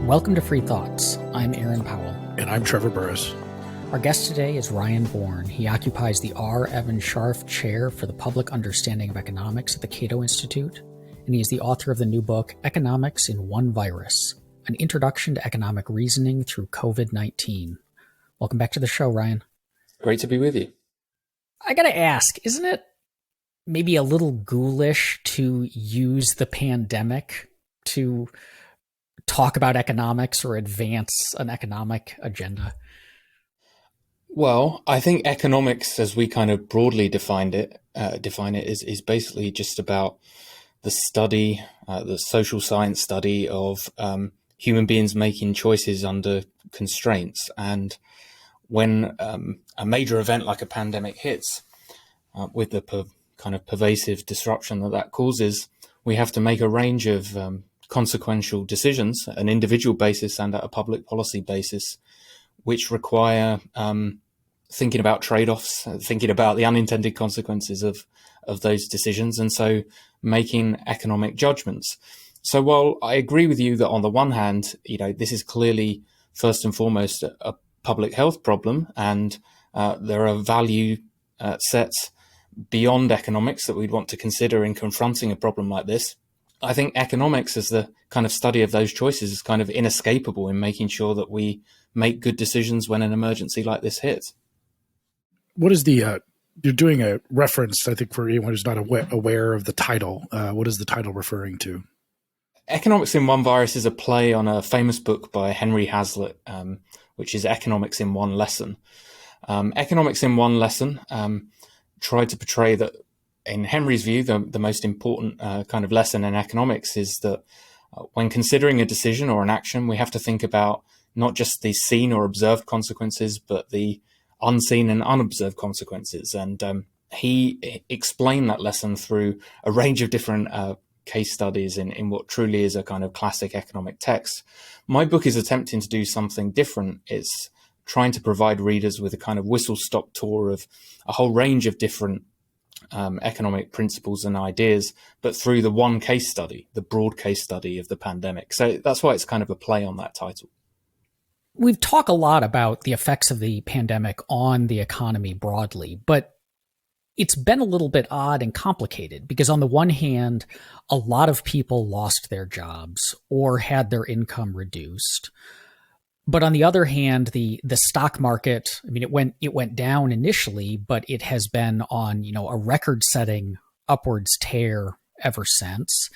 Welcome to Free Thoughts. I'm Aaron Powell. And I'm Trevor Burrus. Our guest today is Ryan Bourne. He occupies the R. Evan Scharf Chair for the Public Understanding of Economics at the Cato Institute, and he is the author of the new book, Economics in One Virus, An Introduction to Economic Reasoning Through COVID-19. Welcome back to the show, Ryan. Great to be with you. I gotta ask, isn't it maybe a little ghoulish to use the pandemic to talk about economics or advance an economic agenda? Well, I think economics, as we kind of broadly define it, is basically just about the study, the social science study of human beings making choices under constraints. And when a major event like a pandemic hits, with the kind of pervasive disruption that causes, we have to make a range of consequential decisions at an individual basis and at a public policy basis, which require thinking about trade-offs, thinking about the unintended consequences of those decisions, and so making economic judgments. So while I agree with you that on the one hand, this is clearly first and foremost a public health problem, and there are value sets beyond economics that we'd want to consider in confronting a problem like this, I think economics as the kind of study of those choices is kind of inescapable in making sure that we make good decisions when an emergency like this hits. What is the, you're doing a reference, I think, for anyone who's not aware of the title. What is the title referring to? Economics in One Virus is a play on a famous book by Henry Hazlitt, which is Economics in One Lesson. Economics in One Lesson tried to portray that, in Henry's view, the most important kind of lesson in economics is that when considering a decision or an action, we have to think about not just the seen or observed consequences, but the unseen and unobserved consequences. And he explained that lesson through a range of different case studies in what truly is a kind of classic economic text. My book is attempting to do something different. It's trying to provide readers with a kind of whistle-stop tour of a whole range of different economic principles and ideas, but through the one case study, the broad case study of the pandemic. So that's why it's kind of a play on that title. We've talked a lot about the effects of the pandemic on the economy broadly, but it's been a little bit odd and complicated because on the one hand, a lot of people lost their jobs or had their income reduced. But on the other hand, the stock market, I mean, it went down initially, but it has been on, a record-setting upwards tear ever since.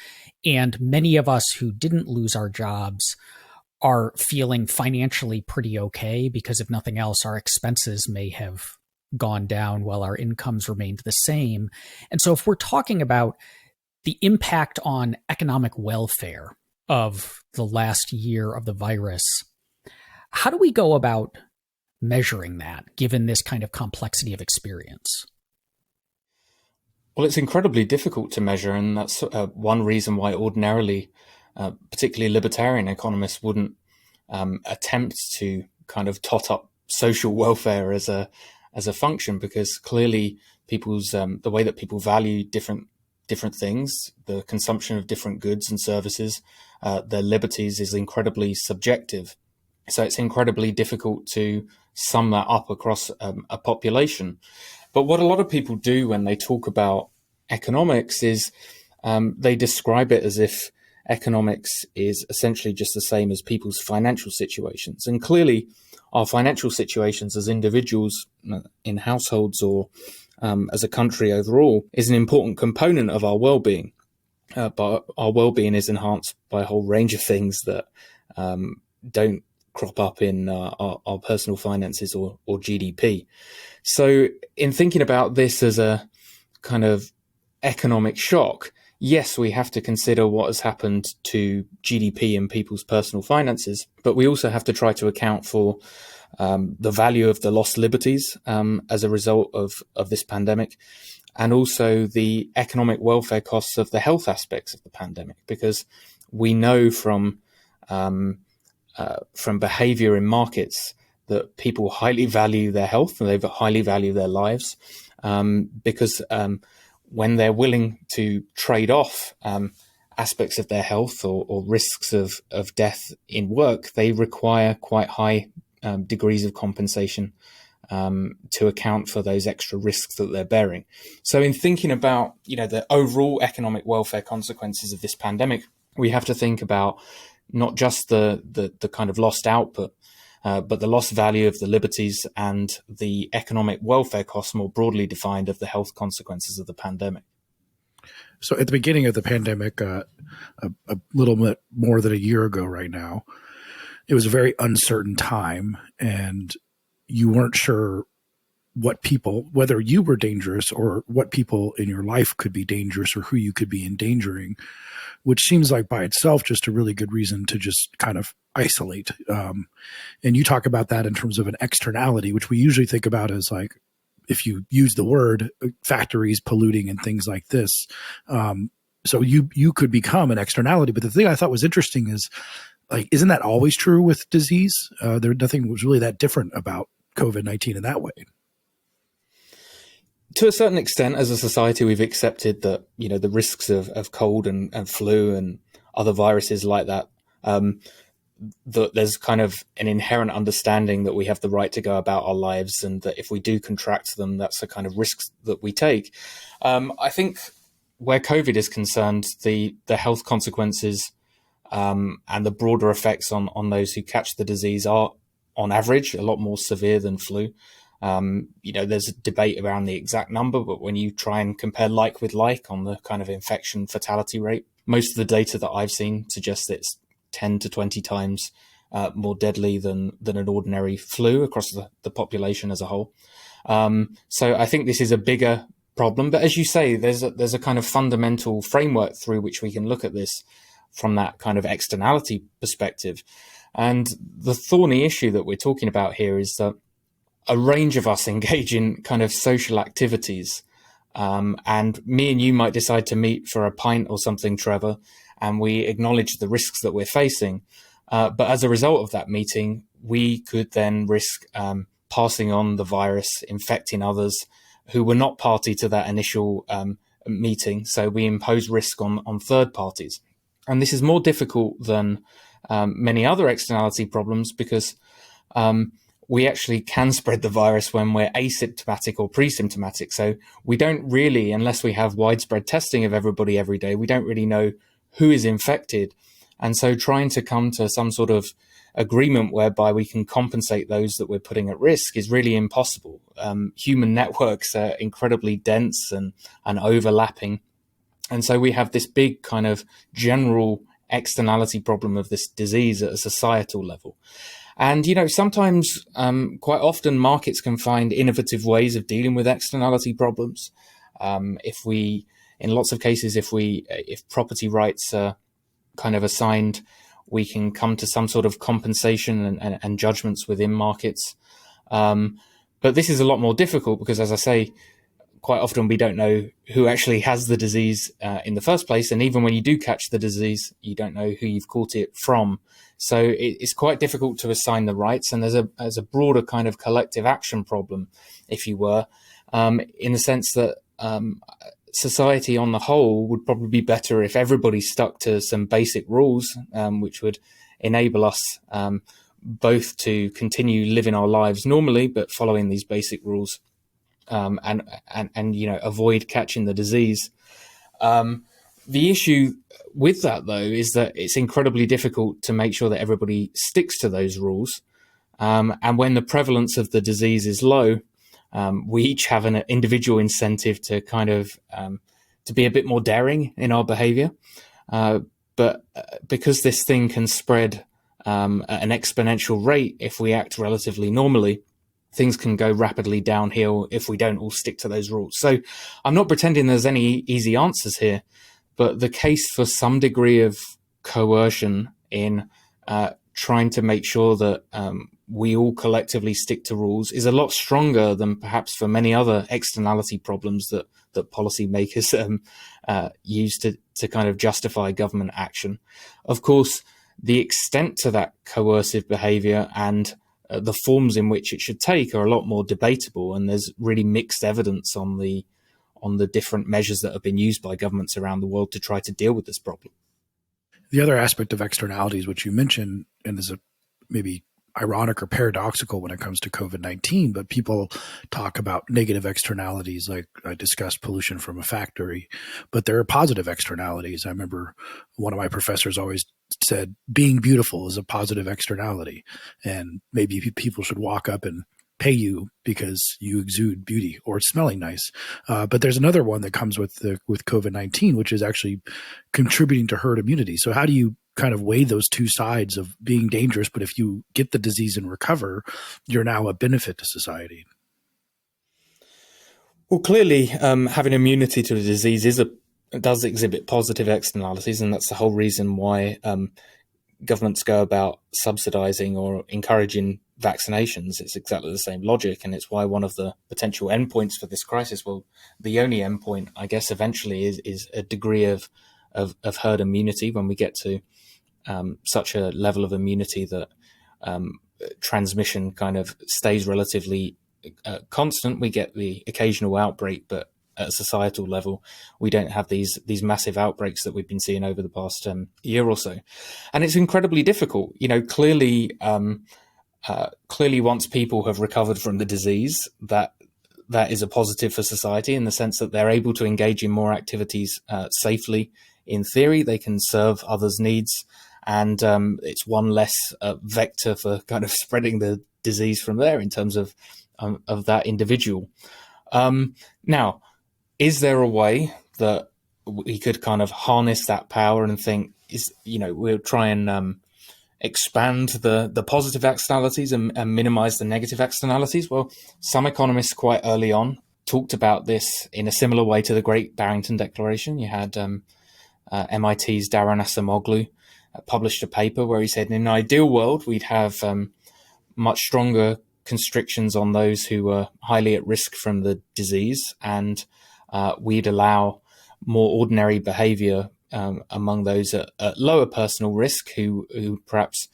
And many of us who didn't lose our jobs are feeling financially pretty okay because if nothing else, our expenses may have gone down while our incomes remained the same. And so if we're talking about the impact on economic welfare of the last year of the virus, how do we go about measuring that, given this kind of complexity of experience? Well, it's incredibly difficult to measure, and that's one reason why ordinarily, particularly libertarian economists wouldn't attempt to kind of tot up social welfare as a function, because clearly people's the way that people value different things, the consumption of different goods and services, their liberties is incredibly subjective. So it's incredibly difficult to sum that up across a population. But what a lot of people do when they talk about economics is they describe it as if economics is essentially just the same as people's financial situations. And clearly, our financial situations as individuals in households or as a country overall is an important component of our well-being. But our well-being is enhanced by a whole range of things that don't crop up in our personal finances or GDP. So in thinking about this as a kind of economic shock, yes, we have to consider what has happened to GDP and people's personal finances, but we also have to try to account for the value of the lost liberties as a result of this pandemic, and also the economic welfare costs of the health aspects of the pandemic, because we know from behavior in markets that people highly value their health and they highly value their lives, because when they're willing to trade off aspects of their health or risks of death in work, they require quite high degrees of compensation to account for those extra risks that they're bearing. So in thinking about, the overall economic welfare consequences of this pandemic, we have to think about not just the kind of lost output, but the lost value of the liberties and the economic welfare costs more broadly defined of the health consequences of the pandemic. So at the beginning of the pandemic, a little bit more than a year ago right now, it was a very uncertain time, and you weren't sure whether you were dangerous or what people in your life could be dangerous or who you could be endangering, which seems like by itself just a really good reason to just kind of isolate. And you talk about that in terms of an externality, which we usually think about as like, if you use the word factories polluting and things like this. So you could become an externality. But the thing I thought was interesting is, like, isn't that always true with disease? Nothing was really that different about COVID-19 in that way. To a certain extent, as a society, we've accepted that, the risks of cold and flu and other viruses like that, that there's kind of an inherent understanding that we have the right to go about our lives, and that if we do contract them, that's the kind of risks that we take. I think where COVID is concerned, the health consequences and the broader effects on those who catch the disease are, on average, a lot more severe than flu. There's a debate around the exact number, but when you try and compare like with like on the kind of infection fatality rate, most of the data that I've seen suggests that it's 10 to 20 times more deadly than an ordinary flu across the population as a whole. So I think this is a bigger problem. But as you say, there's a kind of fundamental framework through which we can look at this from that kind of externality perspective. And the thorny issue that we're talking about here is that a range of us engage in kind of social activities. And me and you might decide to meet for a pint or something, Trevor, and we acknowledge the risks that we're facing. But as a result of that meeting, we could then risk passing on the virus, infecting others who were not party to that initial meeting. So we impose risk on third parties. And this is more difficult than many other externality problems because we actually can spread the virus when we're asymptomatic or pre-symptomatic. So we don't really, unless we have widespread testing of everybody every day, we don't really know who is infected. And so trying to come to some sort of agreement whereby we can compensate those that we're putting at risk is really impossible. Human networks are incredibly dense and overlapping. And so we have this big kind of general externality problem of this disease at a societal level. And, sometimes, quite often, markets can find innovative ways of dealing with externality problems. In lots of cases, if property rights are kind of assigned, we can come to some sort of compensation and judgments within markets. But this is a lot more difficult because, as I say, quite often we don't know who actually has the disease in the first place. And even when you do catch the disease, you don't know who you've caught it from. So it's quite difficult to assign the rights. And there's a broader kind of collective action problem, if you were, in the sense that society on the whole would probably be better if everybody stuck to some basic rules, which would enable us both to continue living our lives normally, but following these basic rules. And avoid catching the disease. The issue with that, though, is that it's incredibly difficult to make sure that everybody sticks to those rules. And when the prevalence of the disease is low, we each have an individual incentive to kind of to be a bit more daring in our behavior. But because this thing can spread at an exponential rate if we act relatively normally, things can go rapidly downhill if we don't all stick to those rules. So I'm not pretending there's any easy answers here, but the case for some degree of coercion in trying to make sure that we all collectively stick to rules is a lot stronger than perhaps for many other externality problems that policymakers use to kind of justify government action. Of course, the extent to that coercive behavior and the forms in which it should take are a lot more debatable, and there's really mixed evidence on the different measures that have been used by governments around the world to try to deal with this problem. The other aspect of externalities, which you mentioned, and is a maybe ironic or paradoxical when it comes to COVID-19, but people talk about negative externalities, like I discussed pollution from a factory, but there are positive externalities. I remember one of my professors always said, being beautiful is a positive externality, and maybe people should walk up and pay you because you exude beauty or it's smelling nice. But there's another one that comes with COVID-19, which is actually contributing to herd immunity. So how do you kind of weigh those two sides of being dangerous, but if you get the disease and recover, you're now a benefit to society? Well, clearly, having immunity to a disease does exhibit positive externalities, and that's the whole reason why governments go about subsidizing or encouraging vaccinations. It's exactly the same logic, and it's why one of the potential endpoints for this crisis, well, the only endpoint, I guess, eventually is a degree of herd immunity. When we get to such a level of immunity that transmission kind of stays relatively constant, we get the occasional outbreak, but at a societal level, we don't have these massive outbreaks that we've been seeing over the past year or so. And it's incredibly difficult. Clearly, once people have recovered from the disease, that is a positive for society in the sense that they're able to engage in more activities safely. In theory, they can serve others' needs, and it's one less vector for kind of spreading the disease from there in terms of that individual. Now, is there a way that we could kind of harness that power and think, we'll try and expand the positive externalities and minimize the negative externalities? Well, some economists quite early on talked about this in a similar way to the Great Barrington Declaration. You had MIT's Daron Acemoglu published a paper where he said, in an ideal world, we'd have much stronger constrictions on those who were highly at risk from the disease, and we'd allow more ordinary behavior among those at lower personal risk who perhaps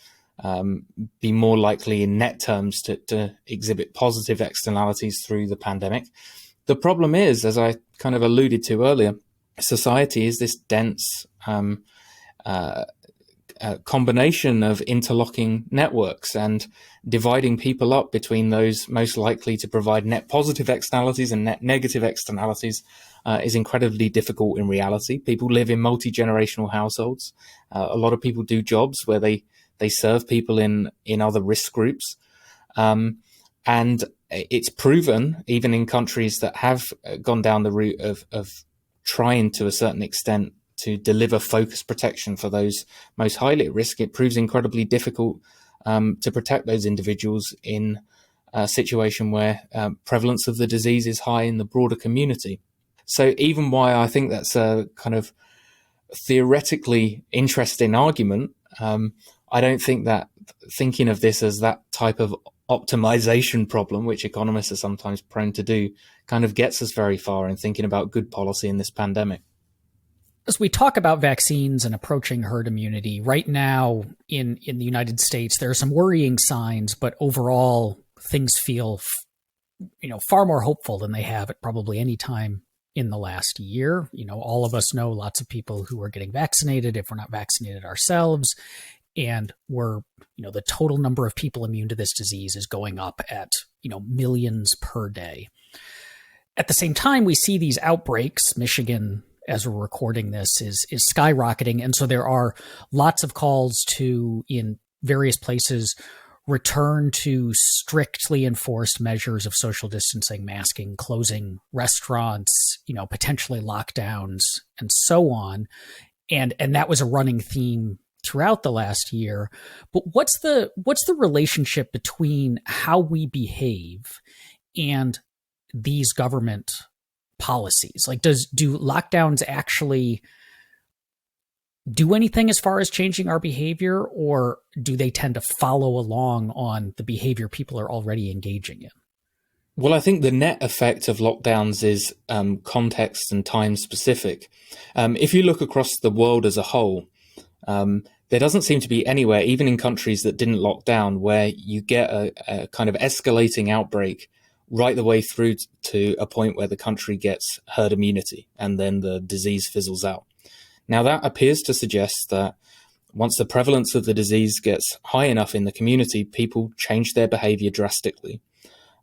be more likely in net terms to exhibit positive externalities through the pandemic. The problem is, as I kind of alluded to earlier, society is this dense combination of interlocking networks, and dividing people up between those most likely to provide net positive externalities and net negative externalities is incredibly difficult in reality. People live in multi-generational households. A lot of people do jobs where they serve people in other risk groups. And it's proven, even in countries that have gone down the route of trying to a certain extent to deliver focused protection for those most highly at risk, it proves incredibly difficult to protect those individuals in a situation where prevalence of the disease is high in the broader community. So even while I think that's a kind of theoretically interesting argument, I don't think that thinking of this as that type of optimization problem, which economists are sometimes prone to do, kind of gets us very far in thinking about good policy in this pandemic. As we talk about vaccines and approaching herd immunity, right now in the United States, there are some worrying signs, but overall things feel far more hopeful than they have at probably any time in the last year. All of us know lots of people who are getting vaccinated if we're not vaccinated ourselves. And the total number of people immune to this disease is going up at, millions per day. At the same time, we see these outbreaks. Michigan, as we're recording this, is skyrocketing. And so there are lots of calls to, in various places, return to strictly enforced measures of social distancing, masking, closing restaurants, potentially lockdowns, and so on. And that was a running theme throughout the last year. But what's the relationship between how we behave and these government policies? Like, do lockdowns actually do anything as far as changing our behavior, or do they tend to follow along on the behavior people are already engaging in? Well, I think the net effect of lockdowns is context and time specific. If you look across the world as a whole, there doesn't seem to be anywhere, even in countries that didn't lock down, where you get a kind of escalating outbreak right the way through to a point where the country gets herd immunity and then the disease fizzles out. Now, that appears to suggest that once the prevalence of the disease gets high enough in the community, people change their behavior drastically.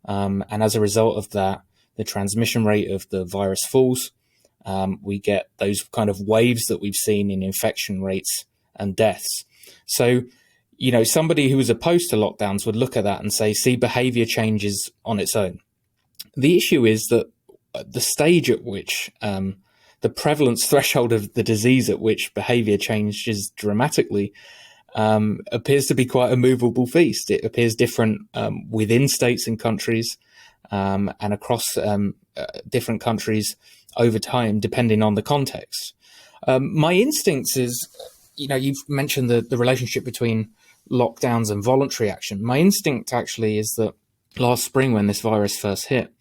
And as a result of that, the transmission rate of the virus falls. We get those kind of waves that we've seen in infection rates and deaths. So, somebody who was opposed to lockdowns would look at that and say, see, behavior changes on its own. The issue is that the stage at which the prevalence threshold of the disease at which behavior changes dramatically appears to be quite a movable feast. It appears different within states and countries and across different countries over time, depending on the context. My instincts is, you've mentioned the relationship between lockdowns and voluntary action. My instinct actually is that last spring, when this virus first hit,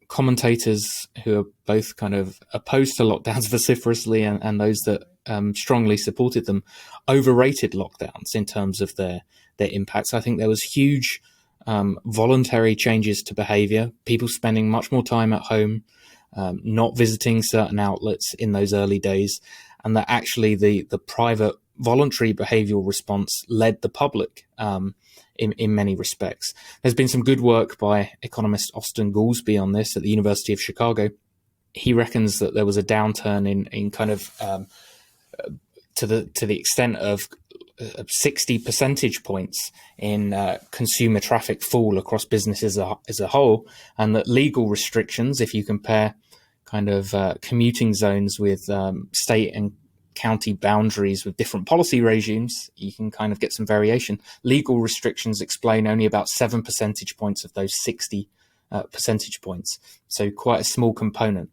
commentators who are both kind of opposed to lockdowns vociferously and those that strongly supported them overrated lockdowns in terms of their impacts. I think there was huge voluntary changes to behavior, people spending much more time at home, not visiting certain outlets in those early days, and that actually the private voluntary behavioral response led the public in many respects. There's been some good work by economist Austin Goolsbee on this at the University of Chicago. He reckons that there was a downturn in kind of to the extent of 60 percentage points in consumer traffic fall across businesses as a whole, and that legal restrictions, if you compare kind of commuting zones with state and county boundaries with different policy regimes, you can kind of get some variation. Legal restrictions explain only about 7 percentage points of those 60 percentage points. So quite a small component.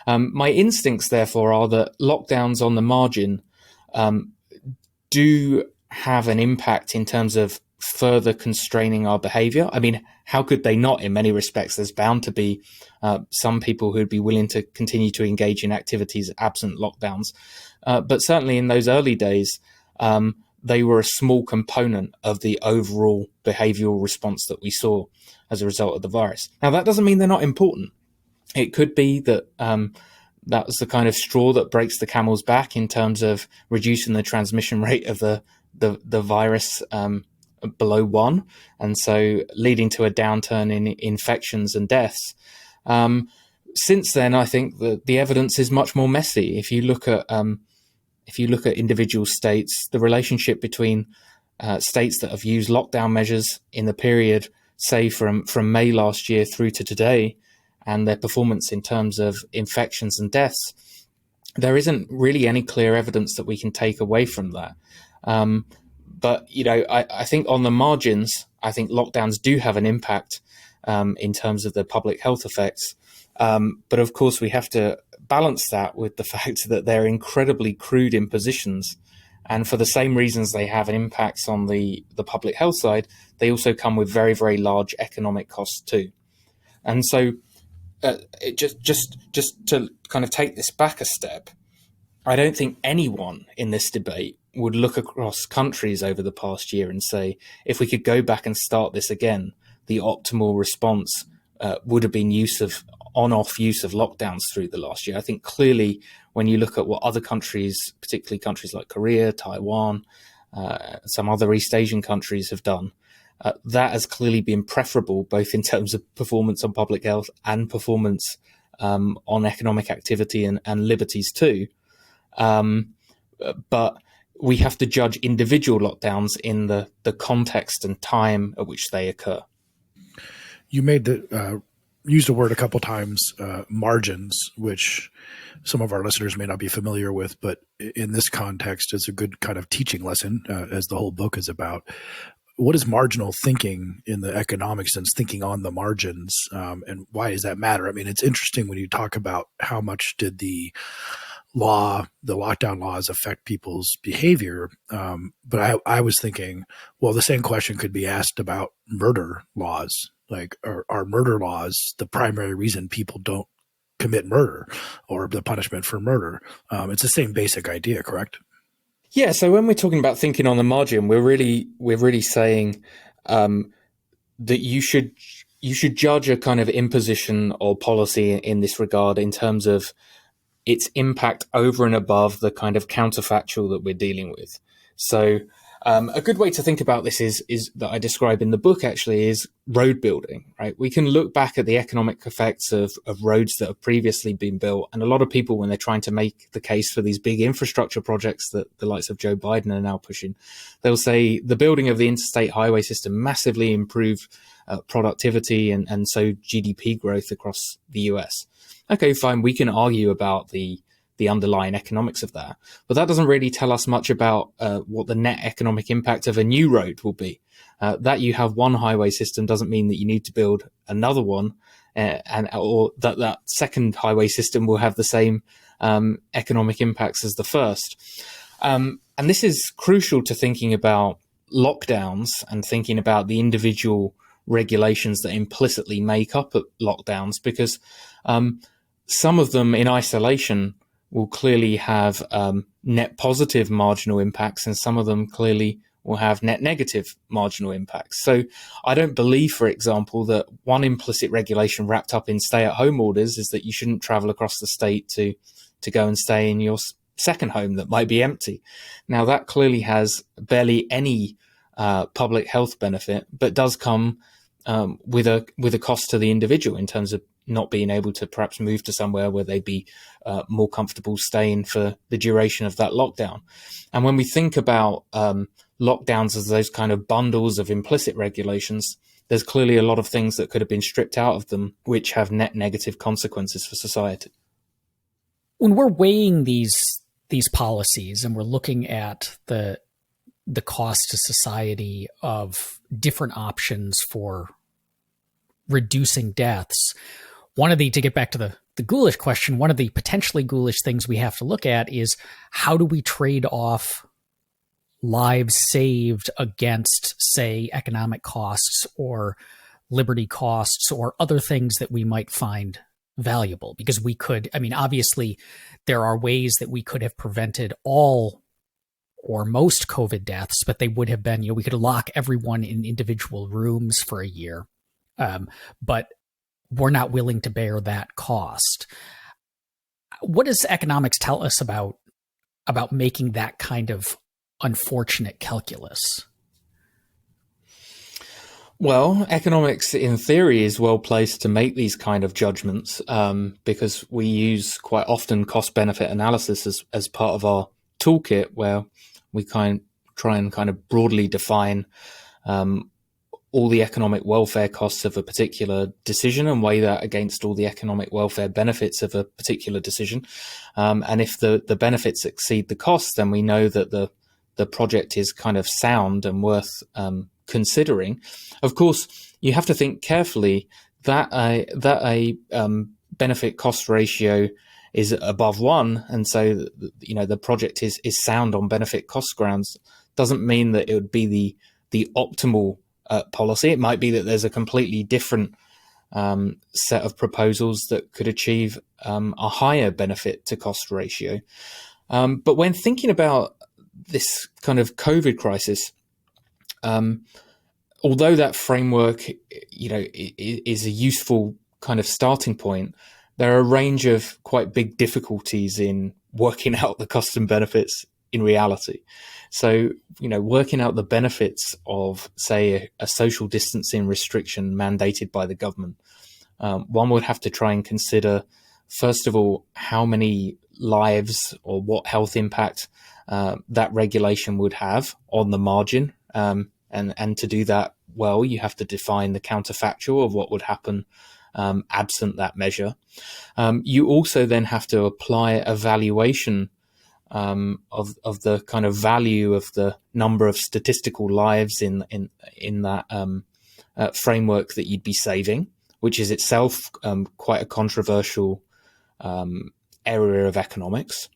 My instincts, therefore, are that lockdowns on the margin do have an impact in terms of further constraining our behavior. I mean, how could they not? In many respects, there's bound to be some people who'd be willing to continue to engage in activities absent lockdowns. But certainly in those early days, they were a small component of the overall behavioral response that we saw as a result of the virus. Now, that doesn't mean they're not important. It could be that that was the kind of straw that breaks the camel's back in terms of reducing the transmission rate of the virus below 1, and so leading to a downturn in infections and deaths. Since then, I think that the evidence is much more messy. If you look at individual states, the relationship between states that have used lockdown measures in the period, say from May last year through to today, and their performance in terms of infections and deaths, there isn't really any clear evidence that we can take away from that. But, I think on the margins, I think lockdowns do have an impact in terms of the public health effects. But of course, we have to balance that with the fact that they're incredibly crude impositions. And for the same reasons they have an impact on the public health side, they also come with very, very large economic costs too. And so just to kind of take this back a step, I don't think anyone in this debate would look across countries over the past year and say, if we could go back and start this again, the optimal response would have been on-off use of lockdowns through the last year. I think clearly when you look at what other countries, particularly countries like Korea, Taiwan, some other East Asian countries have done, that has clearly been preferable, both in terms of performance on public health and performance on economic activity and liberties too. But we have to judge individual lockdowns in the context and time at which they occur. You used a word a couple times, margins, which some of our listeners may not be familiar with, but in this context is a good kind of teaching lesson, as the whole book is about. What is marginal thinking in the economic sense, thinking on the margins, and why does that matter? I mean, it's interesting when you talk about how much did the lockdown laws affect people's behavior. But I was thinking, well, the same question could be asked about murder laws. Like, are murder laws the primary reason people don't commit murder or the punishment for murder? It's the same basic idea, correct? Yeah. So when we're talking about thinking on the margin, we're really saying that you should judge a kind of imposition or policy in this regard in terms of its impact over and above the kind of counterfactual that we're dealing with. So a good way to think about this is that I describe in the book actually is road building, right? We can look back at the economic effects of roads that have previously been built. And a lot of people, when they're trying to make the case for these big infrastructure projects that the likes of Joe Biden are now pushing, they'll say the building of the interstate highway system massively improved productivity and so GDP growth across the US. Okay, fine. We can argue about the underlying economics of that. But that doesn't really tell us much about what the net economic impact of a new road will be. That you have one highway system doesn't mean that you need to build another one, or that second highway system will have the same economic impacts as the first. And this is crucial to thinking about lockdowns and thinking about the individual regulations that implicitly make up lockdowns, because some of them in isolation will clearly have net positive marginal impacts, and some of them clearly will have net negative marginal impacts. So I don't believe, for example, that one implicit regulation wrapped up in stay-at-home orders is that you shouldn't travel across the state to go and stay in your second home that might be empty. Now, that clearly has barely any public health benefit, but does come with a cost to the individual in terms of not being able to perhaps move to somewhere where they'd be more comfortable staying for the duration of that lockdown. And when we think about lockdowns as those kind of bundles of implicit regulations, there's clearly a lot of things that could have been stripped out of them, which have net negative consequences for society. When we're weighing these policies and we're looking at the cost to society of different options for reducing deaths, to get back to the ghoulish question, one of the potentially ghoulish things we have to look at is how do we trade off lives saved against, say, economic costs or liberty costs or other things that we might find valuable? Because obviously there are ways that we could have prevented all or most COVID deaths, but they would have been, we could lock everyone in individual rooms for a year. But we're not willing to bear that cost. What does economics tell us about making that kind of unfortunate calculus? Well, economics in theory is well placed to make these kind of judgments because we use quite often cost-benefit analysis as part of our toolkit, where we try and kind of broadly define all the economic welfare costs of a particular decision and weigh that against all the economic welfare benefits of a particular decision. And if the benefits exceed the costs, then we know that the project is kind of sound and worth considering. Of course, you have to think carefully that a benefit cost ratio is above 1, and so the project is sound on benefit cost grounds, doesn't mean that it would be the optimal policy. It might be that there's a completely different set of proposals that could achieve a higher benefit to cost ratio. But when thinking about this kind of COVID crisis, although that framework, is a useful kind of starting point, there are a range of quite big difficulties in working out the costs and benefits in reality. So, working out the benefits of, say, a social distancing restriction mandated by the government, one would have to try and consider, first of all, how many lives or what health impact that regulation would have on the margin. And to do that well, you have to define the counterfactual of what would happen absent that measure. You also then have to apply a valuation of the kind of value of the number of statistical lives in that framework that you'd be saving, which is itself quite a controversial area of economics.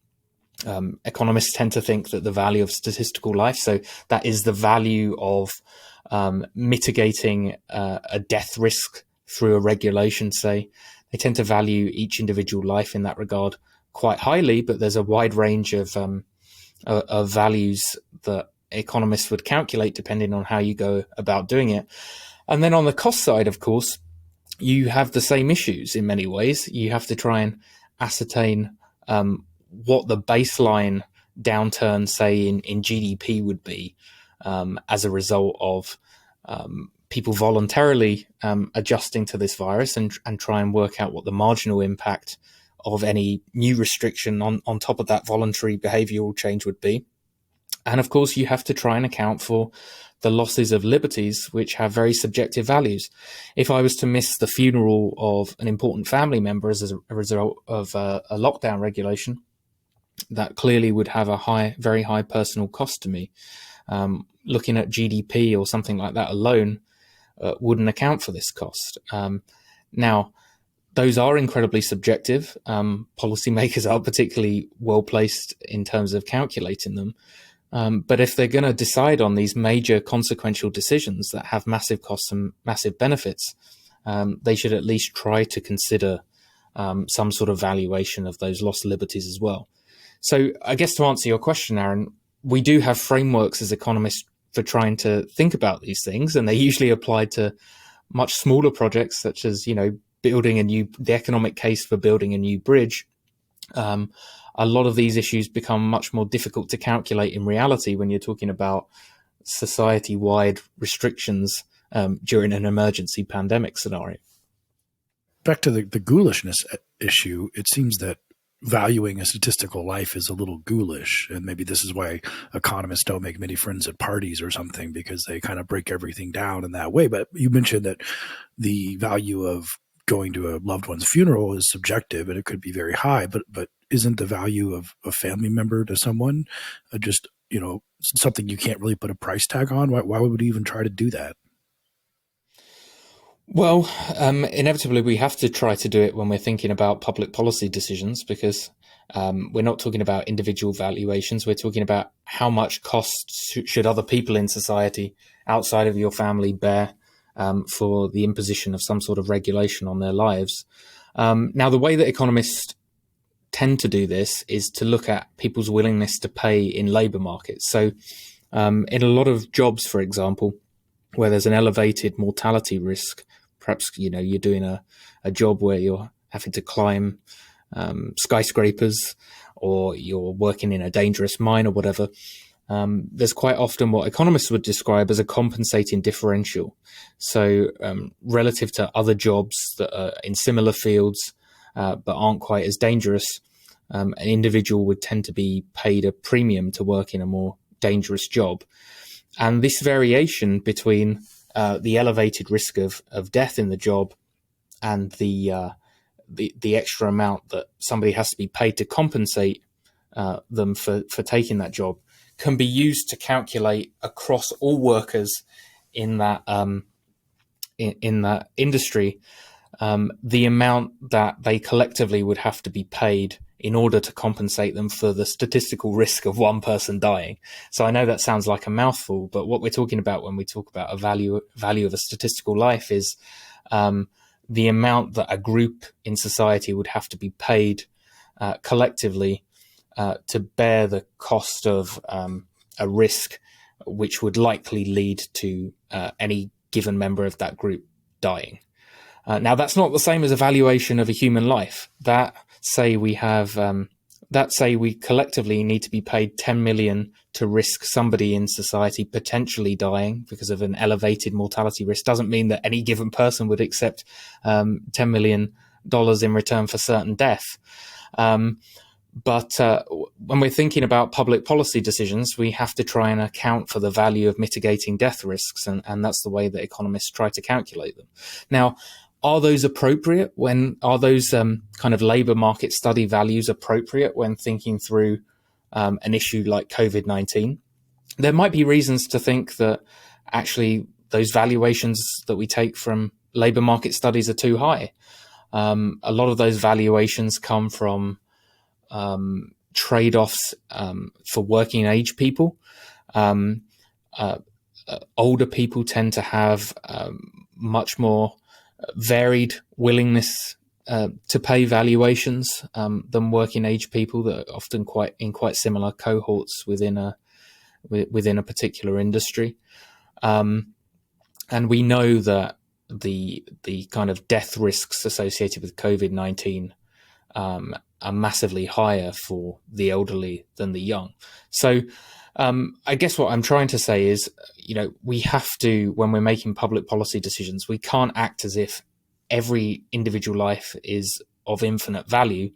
Economists tend to think that the value of statistical life, so that is the value of mitigating a death risk through a regulation, say, they tend to value each individual life in that regard quite highly, but there's a wide range of values that economists would calculate depending on how you go about doing it. And then on the cost side, of course, you have the same issues in many ways. You have to try and ascertain what the baseline downturn, say in GDP, would be as a result of people voluntarily adjusting to this virus and try and work out what the marginal impact of any new restriction on top of that voluntary behavioral change would be. And of course, you have to try and account for the losses of liberties, which have very subjective values. If I was to miss the funeral of an important family member as a result of a lockdown regulation, that clearly would have a very high personal cost to me. Looking at GDP or something like that alone wouldn't account for this cost. Now, those are incredibly subjective. Policymakers are particularly well placed in terms of calculating them. But if they're going to decide on these major consequential decisions that have massive costs and massive benefits, they should at least try to consider some sort of valuation of those lost liberties as well. So I guess to answer your question, Aaron, we do have frameworks as economists for trying to think about these things, and they usually apply to much smaller projects, such as, the economic case for building a new bridge. A lot of these issues become much more difficult to calculate in reality when you're talking about society-wide restrictions during an emergency pandemic scenario. Back to the ghoulishness issue, it seems that valuing a statistical life is a little ghoulish, and maybe this is why economists don't make many friends at parties or something, because they kind of break everything down in that way. But you mentioned that the value of going to a loved one's funeral is subjective, and it could be very high, but isn't the value of a family member to someone just something you can't really put a price tag on? Why would we even try to do that? Well, inevitably we have to try to do it when we're thinking about public policy decisions, because we're not talking about individual valuations. We're talking about how much cost should other people in society outside of your family bear for the imposition of some sort of regulation on their lives. Now, the way that economists tend to do this is to look at people's willingness to pay in labour markets. So in a lot of jobs, for example, where there's an elevated mortality risk, perhaps you're doing a job where you're having to climb skyscrapers, or you're working in a dangerous mine or whatever, there's quite often what economists would describe as a compensating differential. So relative to other jobs that are in similar fields but aren't quite as dangerous, an individual would tend to be paid a premium to work in a more dangerous job. And this variation between the elevated risk of death in the job and the extra amount that somebody has to be paid to compensate them for taking that job can be used to calculate across all workers in that industry the amount that they collectively would have to be paid in order to compensate them for the statistical risk of one person dying. So I know that sounds like a mouthful, but what we're talking about when we talk about a value of a statistical life is the amount that a group in society would have to be paid collectively to bear the cost of a risk which would likely lead to any given member of that group dying. Now, that's not the same as a valuation of a human life. That say we collectively need to be paid 10 million to risk somebody in society potentially dying because of an elevated mortality risk doesn't mean that any given person would accept $10 million in return for certain death. But when we're thinking about public policy decisions, we have to try and account for the value of mitigating death risks, and that's the way that economists try to calculate them. Now, are those appropriate? Are those kind of labour market study values appropriate when thinking through an issue like COVID-19? There might be reasons to think that actually those valuations that we take from labour market studies are too high. A lot of those valuations come from trade-offs for working age people. Older people tend to have much more varied willingness to pay valuations than working age people that are often quite similar cohorts within a particular industry. And we know that the kind of death risks associated with COVID-19 are massively higher for the elderly than the young. So I guess what I'm trying to say is, we have to, when we're making public policy decisions, we can't act as if every individual life is of infinite value.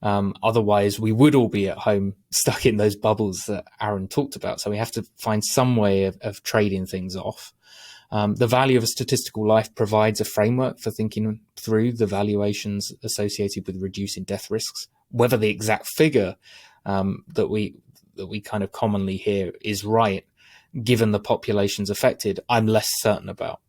Otherwise, we would all be at home stuck in those bubbles that Aaron talked about. So we have to find some way of trading things off. The value of a statistical life provides a framework for thinking through the valuations associated with reducing death risks. Whether the exact figure that we kind of commonly hear is right, given the populations affected, I'm less certain about.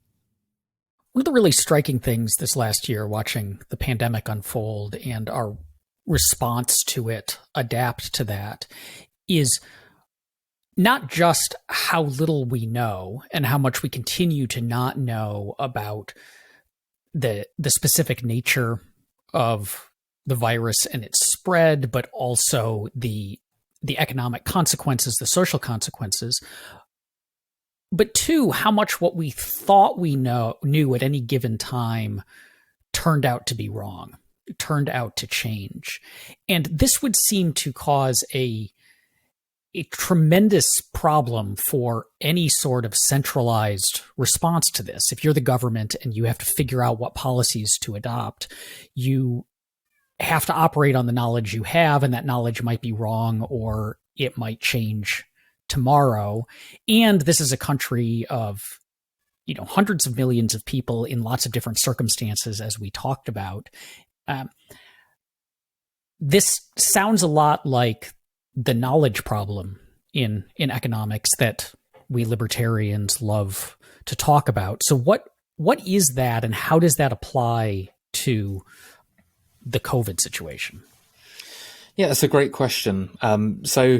One of the really striking things this last year, watching the pandemic unfold and our response to it, adapt to that, is not just how little we know and how much we continue to not know about the specific nature of the virus and its spread, but also the economic consequences, the social consequences. But two, how much what we thought we knew at any given time turned out to be wrong, turned out to change. And this would seem to cause a tremendous problem for any sort of centralized response to this. If you're the government and you have to figure out what policies to adopt, you have to operate on the knowledge you have, and that knowledge might be wrong or it might change tomorrow. And this is a country of, hundreds of millions of people in lots of different circumstances, as we talked about. This sounds a lot like the knowledge problem in economics that we libertarians love to talk about. So what is that, and how does that apply to the COVID situation? Yeah, that's a great question. So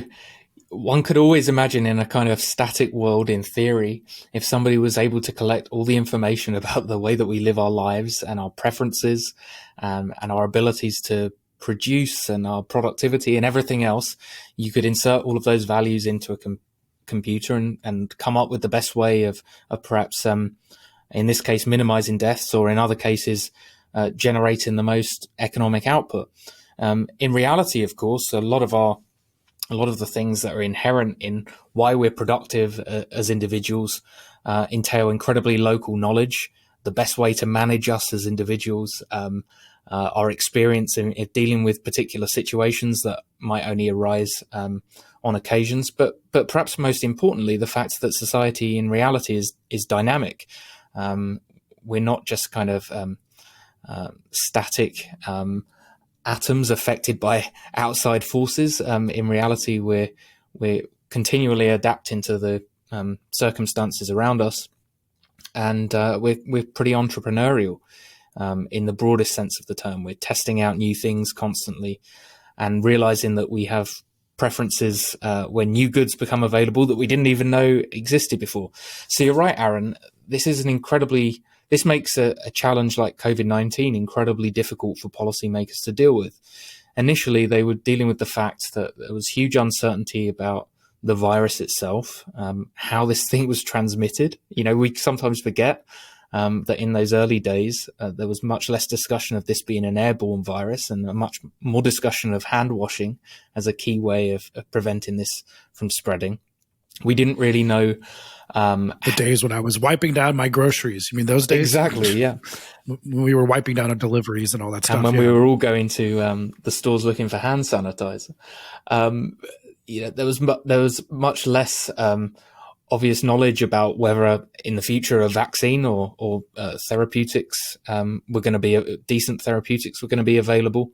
one could always imagine, in a kind of static world, in theory, if somebody was able to collect all the information about the way that we live our lives and our preferences, and our abilities to produce and our productivity and everything else, you could insert all of those values into a computer and come up with the best way of perhaps, in this case, minimizing deaths, or in other cases, generating the most economic output. In reality, of course, a lot of the things that are inherent in why we're productive as individuals entail incredibly local knowledge, the best way to manage us as individuals, our experience in dealing with particular situations that might only arise on occasions, but perhaps most importantly, the fact that society in reality is dynamic. We're not just kind of static atoms affected by outside forces. In reality, we're continually adapting to the circumstances around us, and we're pretty entrepreneurial. In the broadest sense of the term. We're testing out new things constantly and realizing that we have preferences when new goods become available that we didn't even know existed before. So you're right, Aaron. This makes a challenge like COVID-19 incredibly difficult for policymakers to deal with. Initially, they were dealing with the fact that there was huge uncertainty about the virus itself, how this thing was transmitted. We sometimes forget that in those early days, there was much less discussion of this being an airborne virus and much more discussion of hand washing as a key way of preventing this from spreading. We didn't really know. The days when I was wiping down my groceries. You mean those days? Exactly, yeah. When we were wiping down on deliveries and all that stuff. And when we were all going to the stores looking for hand sanitizer. There was much less obvious knowledge about whether in the future a vaccine or therapeutics were going to be decent therapeutics were going to be available.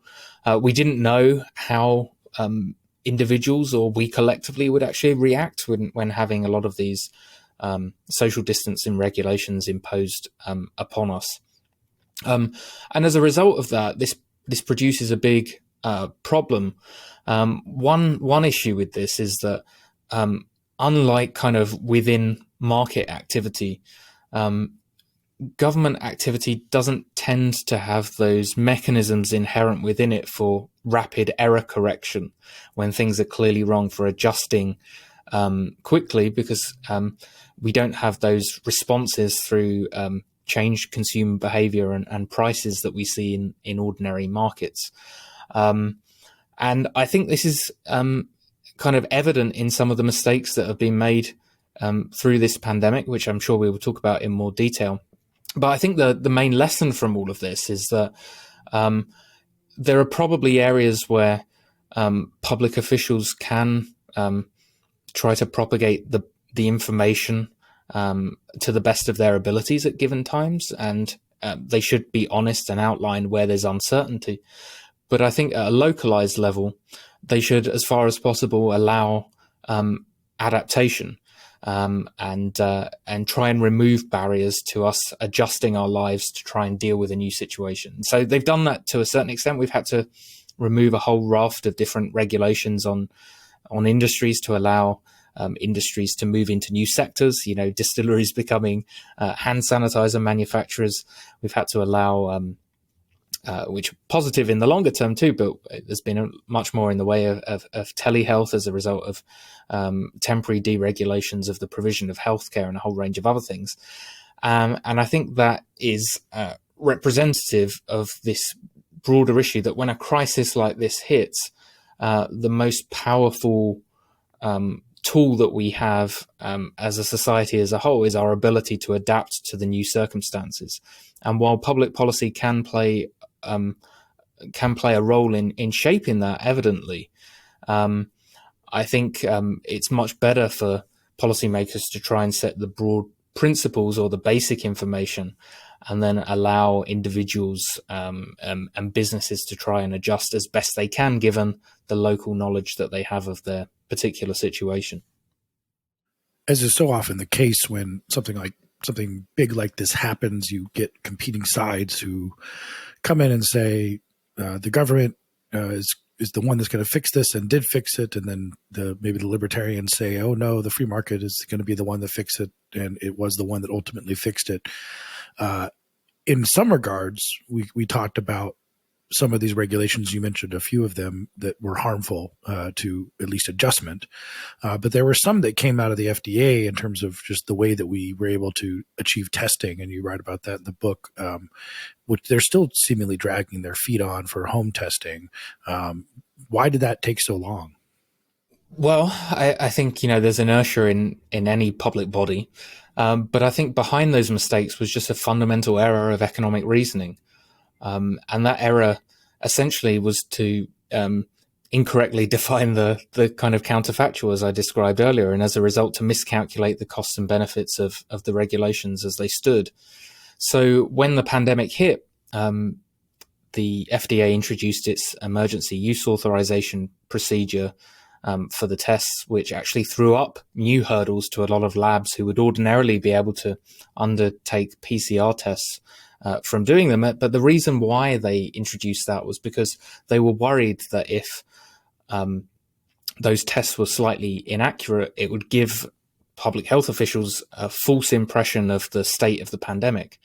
We didn't know how individuals or we collectively would actually react when having a lot of these social distancing regulations imposed upon us. And as a result of that, this produces a big problem. One issue with this is that unlike kind of within market activity, government activity doesn't tend to have those mechanisms inherent within it for rapid error correction when things are clearly wrong, for adjusting quickly, because we don't have those responses through changed consumer behavior and prices that we see in ordinary markets. And I think this is kind of evident in some of the mistakes that have been made through this pandemic, which I'm sure we will talk about in more detail. But I think the main lesson from all of this is that there are probably areas where public officials can try to propagate the information to the best of their abilities at given times, and they should be honest and outline where there's uncertainty. But I think at a localized level, they should, as far as possible, allow adaptation and try and remove barriers to us adjusting our lives to try and deal with a new situation. So they've done that to a certain extent. We've had to remove a whole raft of different regulations on industries to allow industries to move into new sectors, distilleries becoming hand sanitizer manufacturers. We've had to allow, which positive in the longer term too, but there's been much more in the way of telehealth as a result of temporary deregulations of the provision of healthcare and a whole range of other things. And I think that is representative of this broader issue that when a crisis like this hits, the most powerful tool that we have as a society as a whole is our ability to adapt to the new circumstances. And while public policy can play a role in shaping that, evidently, I think it's much better for policymakers to try and set the broad principles or the basic information, and then allow individuals and businesses to try and adjust as best they can, given the local knowledge that they have of their particular situation. As is so often the case when something big like this happens, you get competing sides who come in and say the government is the one that's going to fix this and did fix it, and then maybe the libertarians say, oh no, the free market is going to be the one that fixed it, and it was the one that ultimately fixed it. In some regards, we talked about some of these regulations. You mentioned a few of them that were harmful to at least adjustment. But there were some that came out of the FDA in terms of just the way that we were able to achieve testing. And you write about that in the book, which they're still seemingly dragging their feet on for home testing. Why did that take so long? Well, I think, there's inertia in any public body. But I think behind those mistakes was just a fundamental error of economic reasoning. And that error essentially was to incorrectly define the kind of counterfactual as I described earlier, and as a result to miscalculate the costs and benefits of the regulations as they stood. So when the pandemic hit, the FDA introduced its emergency use authorization procedure for the tests, which actually threw up new hurdles to a lot of labs who would ordinarily be able to undertake PCR tests from doing them. But the reason why they introduced that was because they were worried that if those tests were slightly inaccurate, it would give public health officials a false impression of the state of the pandemic.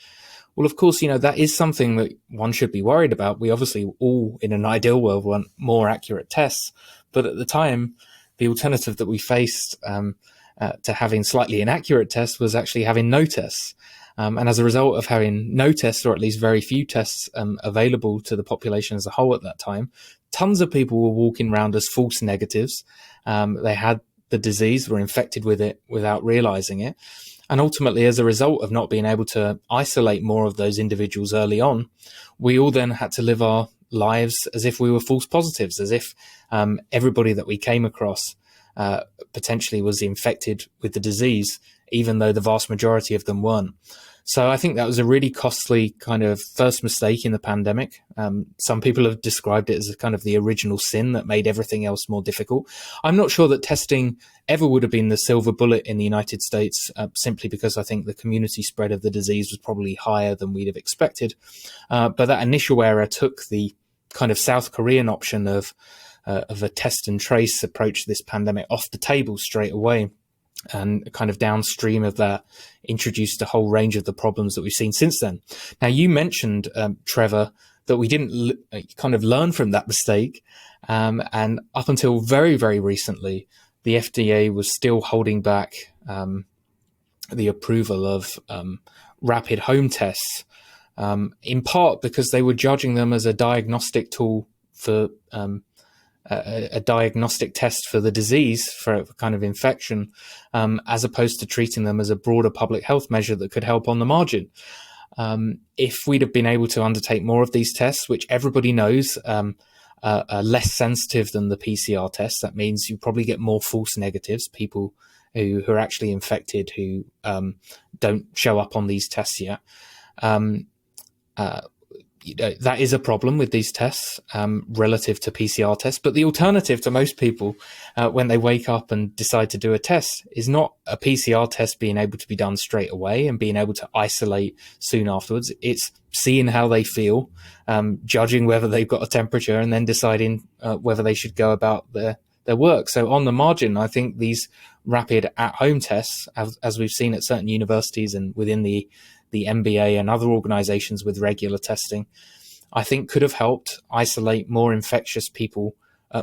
Well, of course, that is something that one should be worried about. We obviously all, in an ideal world, want more accurate tests. But at the time, the alternative that we faced to having slightly inaccurate tests was actually having no tests. And as a result of having no tests, or at least very few tests available to the population as a whole at that time, tons of people were walking around as false negatives. They had the disease, were infected with it without realizing it. And ultimately, as a result of not being able to isolate more of those individuals early on, we all then had to live our lives as if we were false positives, as if everybody that we came across potentially was infected with the disease, even though the vast majority of them weren't. So I think that was a really costly kind of first mistake in the pandemic. Some people have described it as a kind of the original sin that made everything else more difficult. I'm not sure that testing ever would have been the silver bullet in the United States, simply because I think the community spread of the disease was probably higher than we'd have expected. But that initial error took the kind of South Korean option of a test and trace approach to this pandemic off the table straight away. And kind of downstream of that introduced a whole range of the problems that we've seen since then. Now, you mentioned, Trevor, that we didn't kind of learn from that mistake. And up until very, very recently, the FDA was still holding back the approval of rapid home tests, in part because they were judging them as a diagnostic tool for a diagnostic test for the disease, for a kind of infection, as opposed to treating them as a broader public health measure that could help on the margin. If we'd have been able to undertake more of these tests, which everybody knows are less sensitive than the PCR tests, that means you probably get more false negatives, people who are actually infected who don't show up on these tests yet. That is a problem with these tests relative to PCR tests. But the alternative to most people when they wake up and decide to do a test is not a PCR test being able to be done straight away and being able to isolate soon afterwards. It's seeing how they feel, judging whether they've got a temperature, and then deciding whether they should go about their work. So on the margin, I think these rapid at-home tests, as we've seen at certain universities and within the MBA and other organizations with regular testing, I think could have helped isolate more infectious people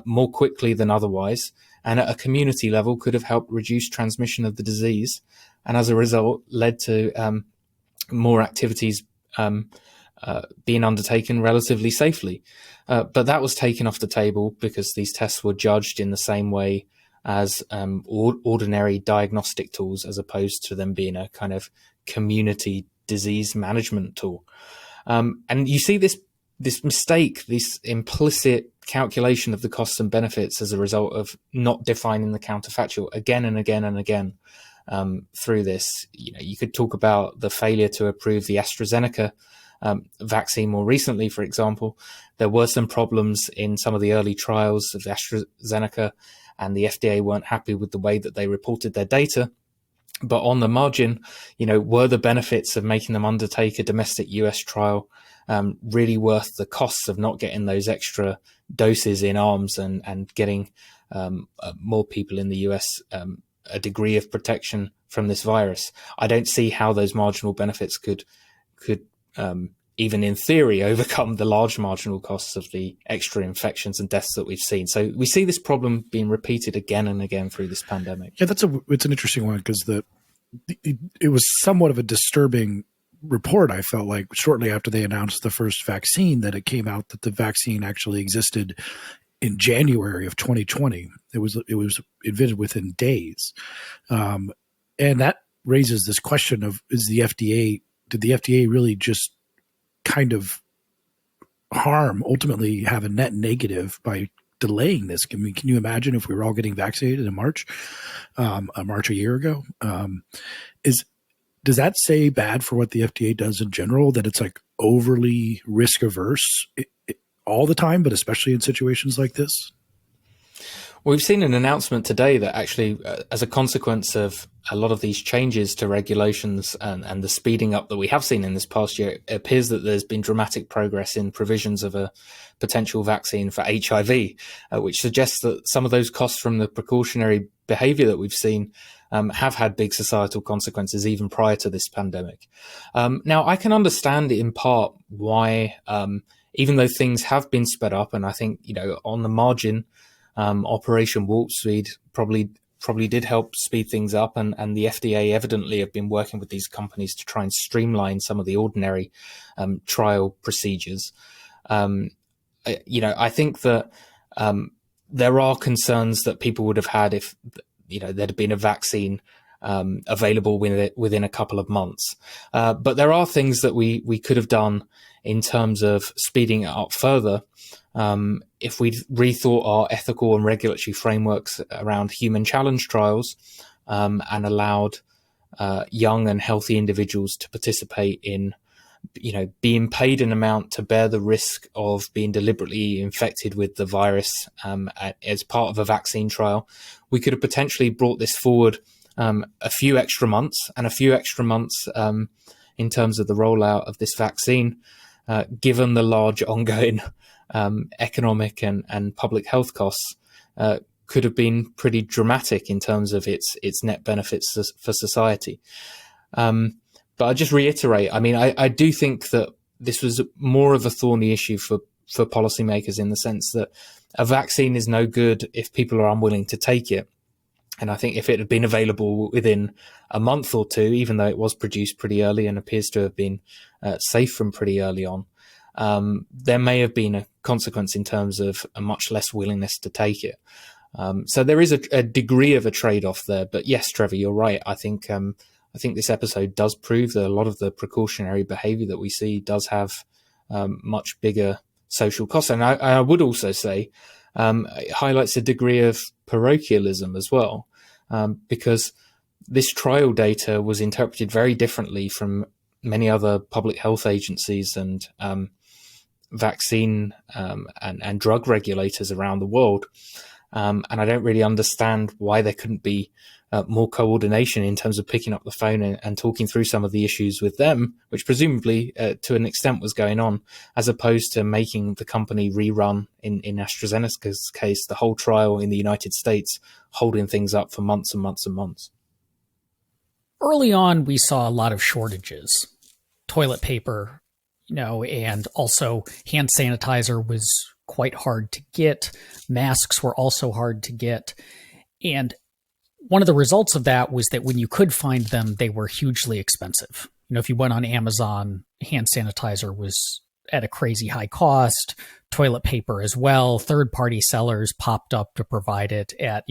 more quickly than otherwise, and at a community level could have helped reduce transmission of the disease, and as a result led to more activities being undertaken relatively safely. But that was taken off the table because these tests were judged in the same way as ordinary diagnostic tools, as opposed to them being a kind of community disease management tool. And you see this mistake, this implicit calculation of the costs and benefits as a result of not defining the counterfactual again and again and again through this. You could talk about the failure to approve the AstraZeneca vaccine more recently, for example. There were some problems in some of the early trials of AstraZeneca, and the FDA weren't happy with the way that they reported their data. But on the margin, were the benefits of making them undertake a domestic US trial really worth the costs of not getting those extra doses in arms and getting more people in the US a degree of protection from this virus? I don't see how those marginal benefits could even in theory overcome the large marginal costs of the extra infections and deaths that we've seen. So we see this problem being repeated again and again through this pandemic. Yeah, it's an interesting one, because it was somewhat of a disturbing report, I felt like, shortly after they announced the first vaccine, that it came out that the vaccine actually existed in January of 2020. It was invented within days. And that raises this question of, did the FDA really just kind of ultimately have a net negative by delaying this? Can you imagine if we were all getting vaccinated in March a year ago? Does that say bad for what the FDA does in general, that it's like overly risk averse all the time, but especially in situations like this? We've seen an announcement today that actually, as a consequence of a lot of these changes to regulations and the speeding up that we have seen in this past year, it appears that there's been dramatic progress in provisions of a potential vaccine for HIV, which suggests that some of those costs from the precautionary behavior that we've seen have had big societal consequences even prior to this pandemic. Now, I can understand in part why, even though things have been sped up, and I think, on the margin, Operation Warp Speed probably did help speed things up, and the FDA evidently have been working with these companies to try and streamline some of the ordinary trial procedures. I think that there are concerns that people would have had if there'd have been a vaccine available within a couple of months. But there are things that we could have done in terms of speeding it up further. If we'd rethought our ethical and regulatory frameworks around human challenge trials and allowed young and healthy individuals to participate in, being paid an amount to bear the risk of being deliberately infected with the virus as part of a vaccine trial, we could have potentially brought this forward a few extra months in terms of the rollout of this vaccine, given the large ongoing economic and public health costs, could have been pretty dramatic in terms of its net benefits for society. But I just reiterate, I do think that this was more of a thorny issue for policymakers, in the sense that a vaccine is no good if people are unwilling to take it. And I think if it had been available within a month or two, even though it was produced pretty early and appears to have been safe from pretty early on, there may have been a consequence in terms of a much less willingness to take it. So there is a degree of a trade-off there. But yes, Trevor, you're right. I think this episode does prove that a lot of the precautionary behavior that we see does have much bigger social costs. And I would also say it highlights a degree of parochialism as well, because this trial data was interpreted very differently from many other public health agencies and vaccine and drug regulators around the world. And I don't really understand why there couldn't be more coordination in terms of picking up the phone and talking through some of the issues with them, which presumably to an extent was going on, as opposed to making the company rerun, in AstraZeneca's case, the whole trial in the United States, holding things up for months and months and months. Early on, we saw a lot of shortages. Toilet paper, and also hand sanitizer was quite hard to get. Masks were also hard to get. And one of the results of that was that when you could find them, they were hugely expensive. If you went on Amazon, hand sanitizer was at a crazy high cost, toilet paper as well. Third-party sellers popped up to provide it at,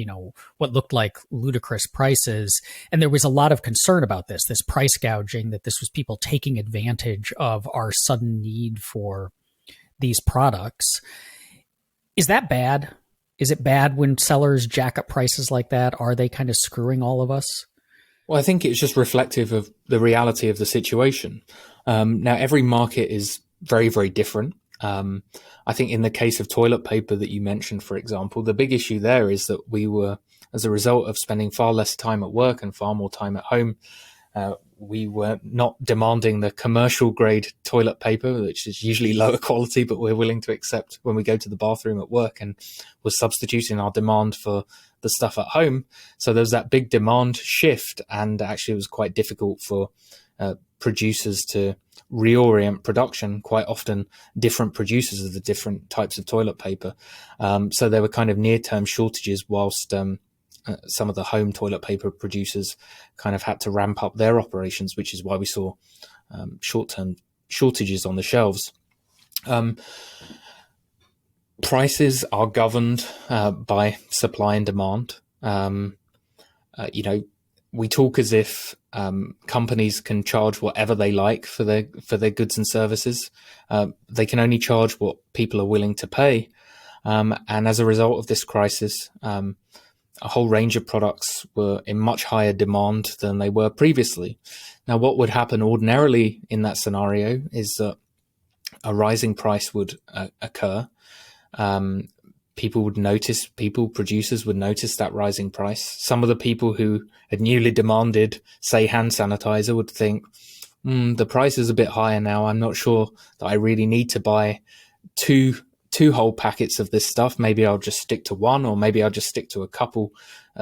what looked like ludicrous prices. And there was a lot of concern about this price gouging, that this was people taking advantage of our sudden need for these products. Is that bad? Is it bad when sellers jack up prices like that? Are they kind of screwing all of us? Well, I think it's just reflective of the reality of the situation. Now, every market is very, very different. I think in the case of toilet paper that you mentioned, for example, the big issue there is that we were, as a result of spending far less time at work and far more time at home, we were not demanding the commercial grade toilet paper, which is usually lower quality, but we're willing to accept when we go to the bathroom at work, and was substituting our demand for the stuff at home. So there's that big demand shift, and actually it was quite difficult for producers to reorient production. Quite often different producers of the different types of toilet paper. So there were kind of near-term shortages, whilst some of the home toilet paper producers kind of had to ramp up their operations, which is why we saw short-term shortages on the shelves. Prices are governed by supply and demand. We talk as if companies can charge whatever they like for their goods and services. They can only charge what people are willing to pay. And as a result of this crisis, a whole range of products were in much higher demand than they were previously. Now, what would happen ordinarily in that scenario is that a rising price would occur. Producers would notice that rising price. Some of the people who had newly demanded, say, hand sanitizer would think, the price is a bit higher now. I'm not sure that I really need to buy two whole packets of this stuff. Maybe I'll just stick to one, or maybe I'll just stick to a couple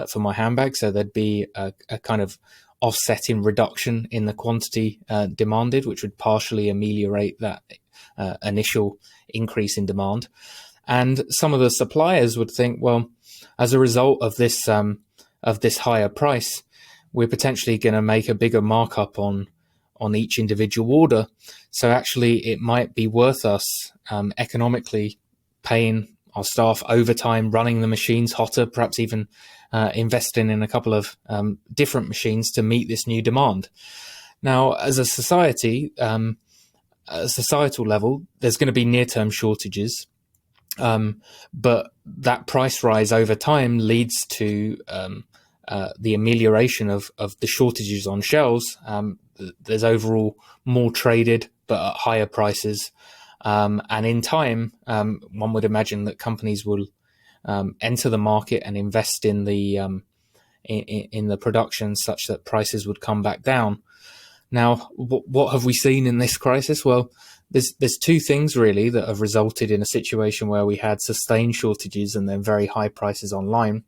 for my handbag. So there'd be a kind of offsetting reduction in the quantity demanded, which would partially ameliorate that initial increase in demand. And some of the suppliers would think, well, as a result of this higher price, we're potentially going to make a bigger markup on each individual order. So actually, it might be worth us economically paying our staff overtime, running the machines hotter, perhaps even investing in a couple of different machines to meet this new demand. Now, as a society, at a societal level, there's going to be near-term shortages. But that price rise over time leads to the amelioration of the shortages on shelves. There's overall more traded, but at higher prices. And in time, one would imagine that companies will enter the market and invest in the production such that prices would come back down. Now, what have we seen in this crisis? Well, there's two things really that have resulted in a situation where we had sustained shortages and then very high prices online.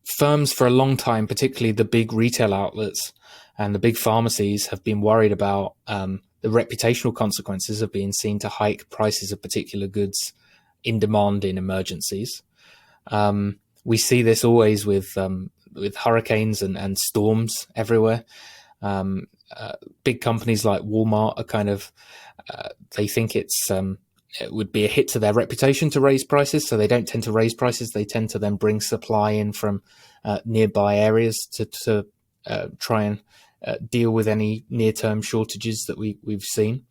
Firms for a long time, particularly the big retail outlets and the big pharmacies, have been worried about the reputational consequences of being seen to hike prices of particular goods in demand in emergencies. We see this always with hurricanes and storms everywhere. Big companies like Walmart are kind of they think it would be a hit to their reputation to raise prices, so they don't tend to raise prices. They tend to then bring supply in from nearby areas to try and deal with any near-term shortages that we've seen.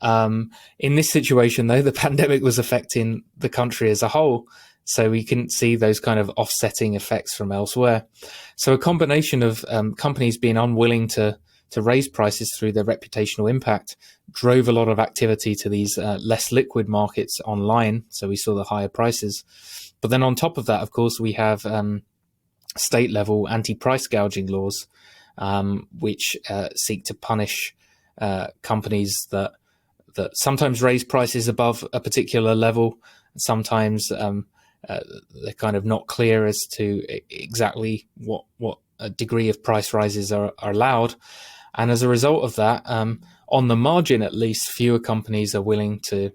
In this situation, though, the pandemic was affecting the country as a whole, so we couldn't see those kind of offsetting effects from elsewhere. So a combination of companies being unwilling to raise prices through their reputational impact drove a lot of activity to these less liquid markets online. So we saw the higher prices. But then on top of that, of course, we have state level anti-price gouging laws, which seek to punish companies that sometimes raise prices above a particular level. Sometimes they're kind of not clear as to exactly what degree of price rises are allowed. And as a result of that, on the margin at least, fewer companies are willing to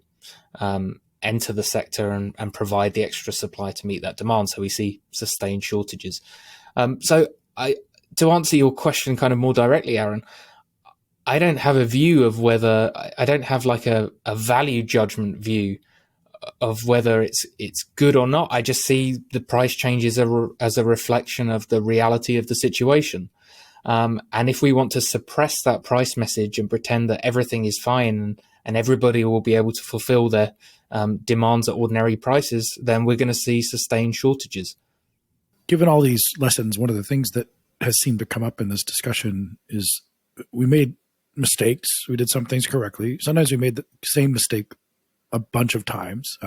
enter the sector and provide the extra supply to meet that demand. So we see sustained shortages. To answer your question kind of more directly, Aaron, I don't have a view of whether I don't have like a value judgment view of whether it's good or not. I just see the price changes as a reflection of the reality of the situation. And if we want to suppress that price message and pretend that everything is fine and everybody will be able to fulfill their demands at ordinary prices, then we're going to see sustained shortages. Given all these lessons, one of the things that has seemed to come up in this discussion is we made mistakes. We did some things correctly. Sometimes we made the same mistake a bunch of times,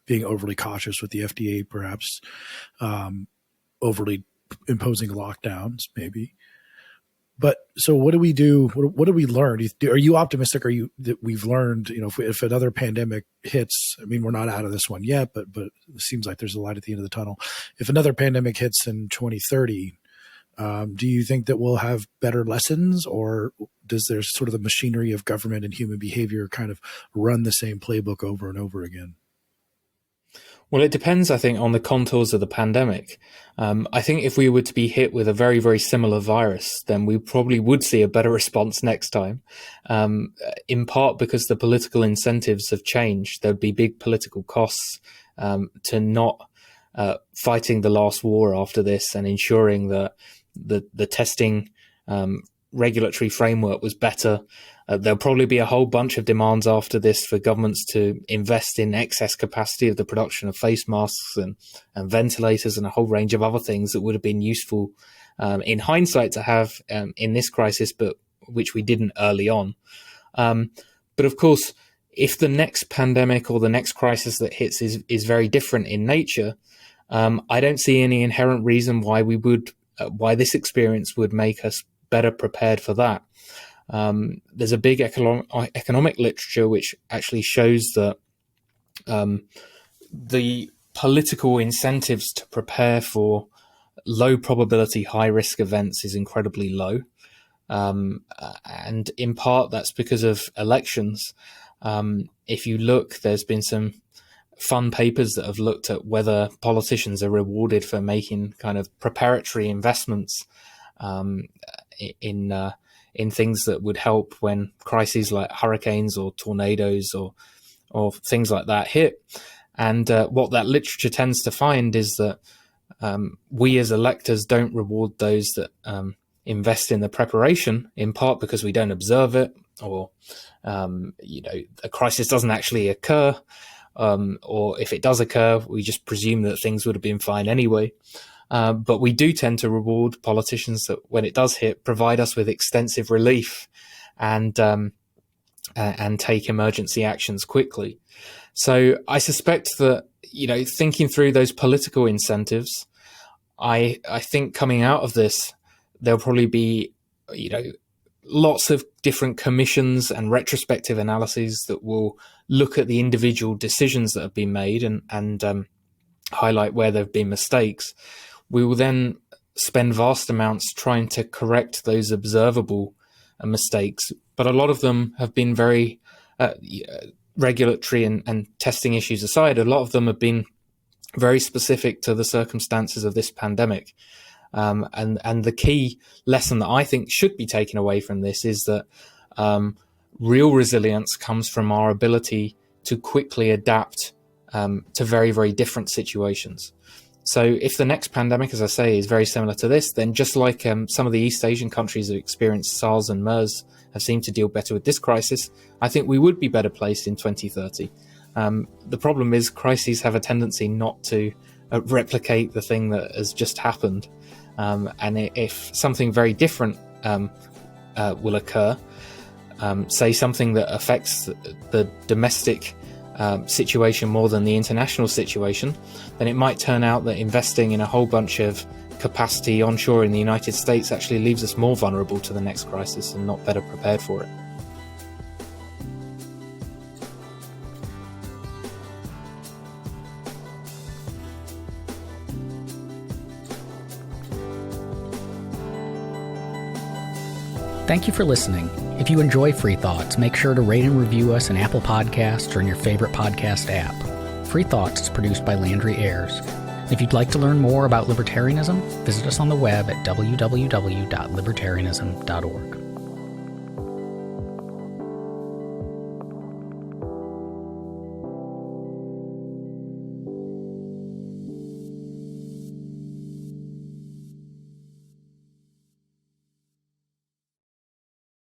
being overly cautious with the FDA, perhaps overly imposing lockdowns, maybe. But so what do we do? What do we learn? Are you optimistic? Are you that we've learned, if another pandemic hits, I mean, we're not out of this one yet, but it seems like there's a light at the end of the tunnel. If another pandemic hits in 2030, do you think that we'll have better lessons, or does there sort of the machinery of government and human behavior kind of run the same playbook over and over again? Well, it depends, I think, on the contours of the pandemic. I think if we were to be hit with a very, very similar virus, then we probably would see a better response next time, in part because the political incentives have changed. There'd be big political costs to not fighting the last war after this and ensuring that the testing regulatory framework was better. There'll probably be a whole bunch of demands after this for governments to invest in excess capacity of the production of face masks and ventilators and a whole range of other things that would have been useful in hindsight to have in this crisis, but which we didn't early on. But of course, if the next pandemic or the next crisis that hits is very different in nature, I don't see any inherent reason why why this experience would make us better prepared for that. There's a big economic literature which actually shows that the political incentives to prepare for low probability, high risk events is incredibly low. And in part, that's because of elections. If you look, there's been some fun papers that have looked at whether politicians are rewarded for making kind of preparatory investments in things that would help when crises like hurricanes or tornadoes or things like that hit. And what that literature tends to find is that we as electors don't reward those that invest in the preparation, in part because we don't observe it, or a crisis doesn't actually occur, or if it does occur, we just presume that things would have been fine anyway. But we do tend to reward politicians that, when it does hit, provide us with extensive relief and take emergency actions quickly. So I suspect that, thinking through those political incentives, I think coming out of this, there'll probably be, lots of different commissions and retrospective analyses that will look at the individual decisions that have been made and highlight where there have been mistakes. We will then spend vast amounts trying to correct those observable mistakes, but a lot of them have been very regulatory and testing issues aside. A lot of them have been very specific to the circumstances of this pandemic. And the key lesson that I think should be taken away from this is that real resilience comes from our ability to quickly adapt to very, very different situations. So if the next pandemic, as I say, is very similar to this, then just like some of the East Asian countries that experienced SARS and MERS have seemed to deal better with this crisis, I think we would be better placed in 2030. The problem is crises have a tendency not to replicate the thing that has just happened. And if something very different will occur, say something that affects the domestic situation more than the international situation, then it might turn out that investing in a whole bunch of capacity onshore in the United States actually leaves us more vulnerable to the next crisis and not better prepared for it. Thank you for listening. If you enjoy Free Thoughts, make sure to rate and review us in Apple Podcasts or in your favorite podcast app. Free Thoughts is produced by Landry Ayers. If you'd like to learn more about libertarianism, visit us on the web at www.libertarianism.org.